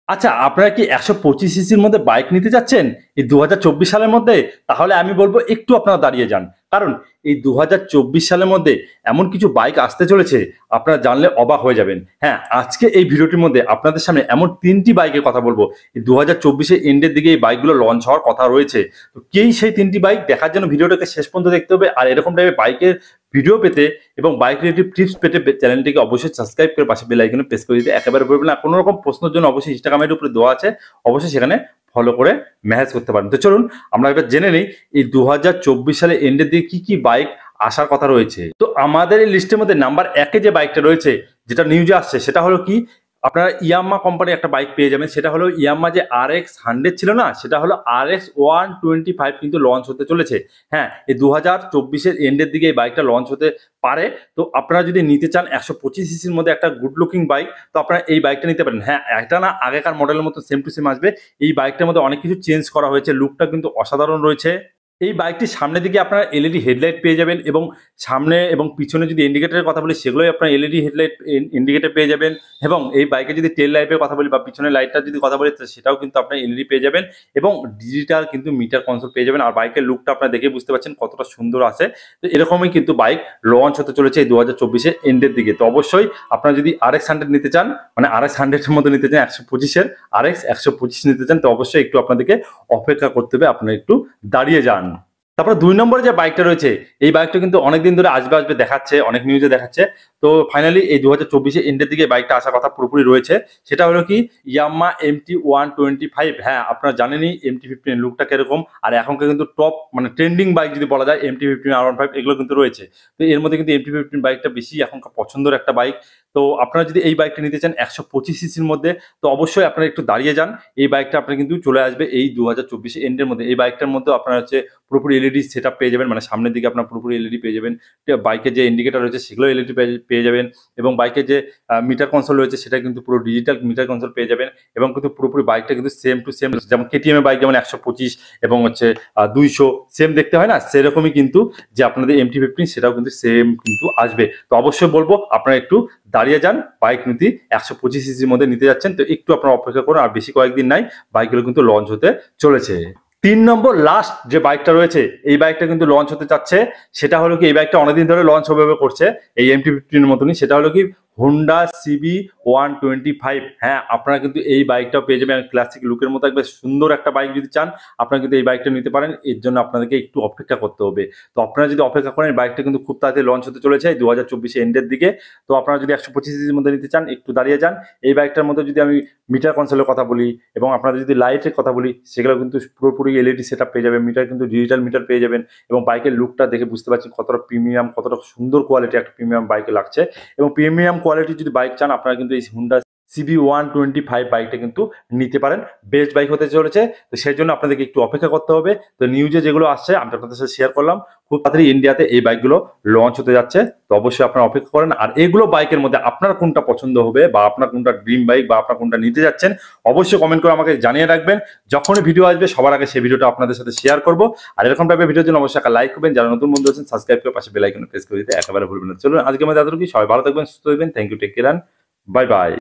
আচ্ছা, আপনারা কি ১২৫ সিসির মধ্যে বাইক নিতে চাচ্ছেন এই ২০২৪ সালের মধ্যে? তাহলে আমি বলব একটু আপনারা দাঁড়িয়ে যান। কারণ এই ২০২৪ সালের মধ্যে এমন কিছু বাইক আসতে চলেছে, আপনারা জানলে অবাক হয়ে যাবেন। হ্যাঁ, আজকে এই ভিডিওটির মধ্যে আপনাদের সামনে এমন ৩ টি বাইকের কথা বলব। এই ২০২৪ এর এন্ডের দিকে এই বাইকগুলো লঞ্চ হওয়ার কথা রয়েছে। তো কেই সেই ৩ টি বাইক দেখার জন্য ভিডিওটাকে শেষ পর্যন্ত দেখতে হবে। আর এরকম টাইপের বাইকের ভিডিও পেতে এবং বাইক রিলেটেড টিপস পেতে চ্যানেলটিকে অবশ্যই সাবস্ক্রাইব করে পাশে বেল আইকনে প্রেস করে দিতে একেবারে ভুলবেন না। কোনো রকম প্রশ্নের জন্য অবশ্যই ইনস্টাগ্রামের উপরে দেওয়া আছে, অবশ্যই সেখানে ফলো করে মেসেজ করতে পারেন। তো চলুন আমরা এবার জেনে নেই এই ২০২৪ সালের এন্ডের দিকে কি কি বাইক আসার কথা রয়েছে। তো আমাদের এই লিস্টের মধ্যে নাম্বার ১ এ যে বাইকটা রয়েছে, যেটা নিউজে আসছে, সেটা হলো কি, আপনারা ইয়ামাহা কোম্পানির একটা বাইক পেয়ে যাবেন। সেটা হলো ইয়ামাহা যে RX 100 ছিল না, সেটা হলো RX 125 কিন্তু লঞ্চ হতে চলেছে। হ্যাঁ, এই ২০২৪ এর এন্ডের দিকে এই বাইকটা লঞ্চ হতে পারে। তো আপনারা যদি নিতে চান ১২৫ সিসির মধ্যে একটা গুড লুকিং বাইক, তো আপনারা এই বাইকটা নিতে পারেন। হ্যাঁ, এটা না আগেকার মডেলের মতো সেম টু সেম আসবে। এই বাইকটার মধ্যে অনেক কিছু চেঞ্জ করা হয়েছে, লুকটা কিন্তু অসাধারণ রয়েছে। এই বাইকটির সামনের দিকে আপনারা এলইডি হেডলাইট পেয়ে যাবেন এবং সামনে এবং পিছনে যদি ইন্ডিকেটরের কথা বলি, সেগুলোই আপনারা এলইডি হেডলাইট ইন্ডিকেটর পেয়ে যাবেন। এবং এই বাইকে যদি টেল লাইটের কথা বলি বা পিছনের লাইটটার যদি কথা বলি, সেটাও কিন্তু আপনার এলইডি পেয়ে যাবেন এবং ডিজিটাল কিন্তু মিটার কনসোল পেয়ে যাবেন। আর বাইকের লুকটা আপনারা দেখে বুঝতে পারছেন কতটা সুন্দর আছে। তো এরকমই কিন্তু বাইক লঞ্চ হতে চলেছে এই ২০২৪ এন্ডের দিকে। তো অবশ্যই আপনারা যদি RX 100 নিতে চান, মানে RX 100 এর মধ্যে নিতে চান, ১২৫ এর RX ১২৫ নিতে চান, তো অবশ্যই একটু আপনাদেরকে অপেক্ষা করতে হবে, আপনারা একটু দাঁড়িয়ে যান। তারপর ২ নম্বরে যে বাইকটা রয়েছে, এই বাইকটা কিন্তু অনেকদিন ধরে আসবে আসবে দেখাচ্ছে, অনেক নিউজে দেখাচ্ছে। তো ফাইনালি এই ২০২৪ এন্ডের দিকে বাইকটা আসার কথা পুরোপুরি রয়েছে। সেটা হলো কি, ইয়ামাহা MT 125। হ্যাঁ, আপনারা জানেনই MT-15 এর লুকটা কিরকম। আর এখনকার কিন্তু টপ মানে ট্রেন্ডিং বাইক যদি বলা যায়, MT-15, R15 এগুলো কিন্তু রয়েছে। তো এর মধ্যে কিন্তু MT-15 বাইকটা বেশি এখনকার পছন্দের একটা বাইক। তো আপনারা যদি এই বাইকটা নিতে চান ১২৫ সিসির মধ্যে, তো অবশ্যই আপনারা একটু দাঁড়িয়ে যান। এই বাইকটা আপনার কিন্তু চলে আসবে এই ২০২৪ এন্ডের মধ্যে। এই বাইকটার মধ্যে আপনারা হচ্ছে পুরোপুরি এলইডি সেটআপ পেয়ে যাবেন, মানে সামনের দিকে আপনার পুরোপুরি এলইডি পেয়ে যাবেন। বাইকের যে ইন্ডিকেটর রয়েছে সেগুলো এলইডি পেয়ে যাবেন এবং বাইকের যে মিটার কনসোল রয়েছে সেটা কিন্তু পুরো ডিজিটাল মিটার কনসোল পেয়ে যাবেন এবং কিন্তু পুরোপুরি বাইকটা কিন্তু সেম টু সেম, যেমন কেটিএম এর বাইক যেমন ১২৫ এবং হচ্ছে ২০০ সেম দেখতে হয় না, সেরকমই কিন্তু যে আপনাদের MT-15 সেটাও কিন্তু সেম কিন্তু আসবে। তো অবশ্যই বলবো আপনারা একটু দাঁড়িয়ে যান, বাইক নিতে ১২৫ সিসির মধ্যে নিতে যাচ্ছেন, তো একটু আপনারা অপেক্ষা করুন। আর বেশি কয়েকদিন নাই, বাইকগুলো কিন্তু লঞ্চ হতে চলেছে। ৩ নম্বর লাস্ট যে বাইকটা রয়েছে, এই বাইকটা কিন্তু লঞ্চ হতে চাচ্ছে। সেটা হলো কি, এই বাইকটা অনেকদিন ধরে লঞ্চ হবে করছে এই MT-15 এর মতনই। সেটা হলো কি, হোন্ডা CB 125। হ্যাঁ, আপনারা কিন্তু এই বাইকটাও পেয়ে যাবেন ক্লাসিক লুকের মতো একবার সুন্দর একটা বাইক। যদি চান আপনারা কিন্তু এই বাইকটা নিতে পারেন। এর জন্য আপনাদেরকে একটু অপেক্ষা করতে হবে। তো আপনারা যদি অপেক্ষা করেন, এই বাইকটা কিন্তু খুব তাড়াতাড়ি লঞ্চ হতে চলেছে এই ২০২৪ এন্ডের দিকে। তো আপনারা যদি ১২৫ সিসির মধ্যে নিতে চান, একটু দাঁড়িয়ে যান। এই বাইকটার মধ্যে যদি আমি মিটার কনসোলের কথা বলি এবং আপনাদের যদি লাইটের কথা বলি, সেগুলো কিন্তু পুরোপুরি এলইডি সেটআপ পেয়ে যাবেন। মিটার কিন্তু ডিজিটাল মিটার পেয়ে যাবেন এবং বাইকের লুকটা দেখে বুঝতে পারছেন কতটা প্রিমিয়াম, কতটা সুন্দর কোয়ালিটি একটা প্রিমিয়াম বাইকে লাগছে। এবং প্রিমিয়াম কোয়ালিটির যদি বাইক চান, আপনারা কিন্তু এই হোন্ডা CB 125 বাইকটা কিন্তু নিতে পারেন। বেস্ট বাইক হতে চলেছে। তো সেই জন্য আপনাদেরকে একটু অপেক্ষা করতে হবে। তো নিউজে যেগুলো আসছে আমি আপনাদের সাথে শেয়ার করলাম। খুব তাড়াতাড়ি ইন্ডিয়াতে এই বাইকগুলো লঞ্চ হতে যাচ্ছে। তো অবশ্যই আপনারা অপেক্ষা করেন। আর এগুলো বাইকের মধ্যে আপনার কোনটা পছন্দ হবে বা আপনার কোনটা ড্রিম বাইক বা আপনার কোনটা নিতে যাচ্ছেন, অবশ্যই কমেন্ট করে আমাকে জানিয়ে রাখবেন। যখনই ভিডিও আসবে সবার আগে সেই ভিডিওটা আপনাদের সাথে শেয়ার করব। আর এরকম টাইপের ভিডিওর জন্য অবশ্যই একটা লাইক করবেন। যারা নতুন বন্ধু আছেন সাবস্ক্রাইব করে পাশে বেল আইকনে প্রেস করে দিতে একেবারে ভুলবেন না। চলুন আজকে আমাদের এতটুকুই। সবাই ভালো থাকবেন, সুস্থ থাকবেন। Thank you, take care, bye by.